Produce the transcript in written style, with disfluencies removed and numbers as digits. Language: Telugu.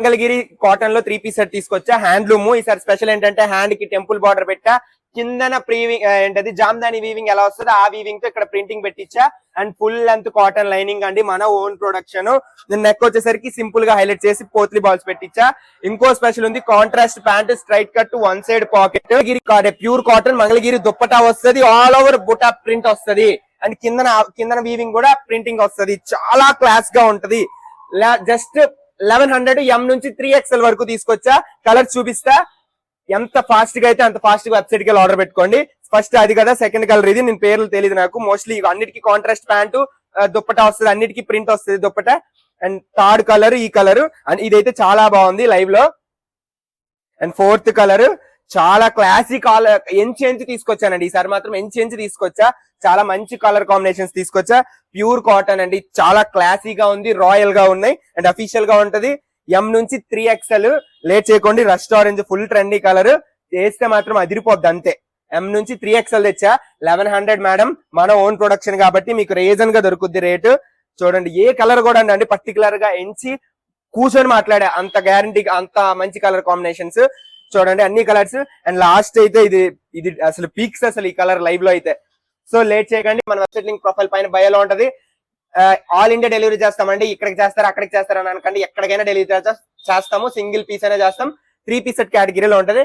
మంగళగిరి కాటన్ లో 3 పీస్ సెట్ తీసుకొచ్చా. హ్యాండ్లూమ్ ఈసారి స్పెషల్ ఏంటంటే హ్యాండ్ కి టెంపుల్ బార్డర్ పెట్టా, కిందన ఏంటది జామ్దాని వీవింగ్ ఎలా వస్తుందో ఆ వీవింగ్ తో ఇక్కడ ప్రింటింగ్ పెట్టించా. And full length cotton lining అండి, మన ఓన్ ప్రొడక్షన్. నెక్ వచ్చేసరికి సింపుల్ గా హైలైట్ చేసి పోత్లీ బాల్స్ పెట్టించా. ఇంకో స్పెషల్ ఉంది, contrast pant, straight cut, 1 side pocket, pure cotton Mangalagiri dupatta వస్తుంది, ఆల్ ఓవర్ బుటా ప్రింట్ వస్తుంది. అండ్ కిందన వీవింగ్ కూడా ప్రింటింగ్ వస్తుంది, చాలా క్లాస్ గా ఉంటది. జస్ట్ 1100 M నుంచి 3XL వరకు తీసుకొచ్చా. కలర్ చూపిస్తా, ఎంత ఫాస్ట్ గా అయితే అంత ఫాస్ట్ గా వెబ్సైట్ కి ఆర్డర్ పెట్టుకోండి. ఫస్ట్ అది కదా, సెకండ్ కలర్ ఇది, నేను పేర్లు తెలియదు నాకు. మోస్ట్లీ అన్నిటికీ కాంట్రాస్ట్ ప్యాంటు దుప్పటా వస్తుంది, అన్నిటికీ ప్రింట్ వస్తుంది దుప్పటా. అండ్ థర్డ్ కలర్ ఈ కలర్, అండ్ ఇదైతే చాలా బాగుంది లైవ్ లో. అండ్ ఫోర్త్ కలర్ చాలా క్లాసిక్, ఎంచి తీసుకొచ్చానండి ఈసారి మాత్రం, ఎంచి తీసుకొచ్చా. చాలా మంచి కలర్ కాంబినేషన్స్ తీసుకొచ్చా. ప్యూర్ కాటన్ అండి, చాలా క్లాసీగా ఉంది, రాయల్ గా ఉన్నాయి అండ్ అఫీషియల్ గా ఉంటది. M నుంచి 3XL, లేట్ చేయకండి. Rust orange full trendy colour, చేస్తే మాత్రం అదిరిపోద్ది అంతే. M నుంచి 3XL తెచ్చా. 1100 మేడం, మన ఓన్ ప్రొడక్షన్ కాబట్టి మీకు రీజన్ గా దొరుకుద్ది రేటు. చూడండి ఏ కలర్ కూడా అండి పర్టికులర్ గా ఎంచి కూర్చొని మాట్లాడే అంత గ్యారంటీ, అంత మంచి కలర్ కాంబినేషన్స్. చూడండి అన్ని కలర్స్. అండ్ లాస్ట్ అయితే ఇది అసలు పీక్స్ అసలు ఈ కలర్ లైవ్ లో అయితే. సో లేట్ చేయకండి, మన వెబ్సైట్ లింక్ ప్రొఫైల్ పైన బయోలో ఉంటది. ఆల్ ఇండియా డెలివరీ చేస్తామండి, ఇక్కడికి చేస్తారు అక్కడికి చేస్తారు అని అనకండి, ఎక్కడికైనా డెలివరీ చేస్తాము. సింగిల్ పీస్ అయినా చేస్తాం, 3 పీస్ సెట్ కేటగిరీలో ఉంటది.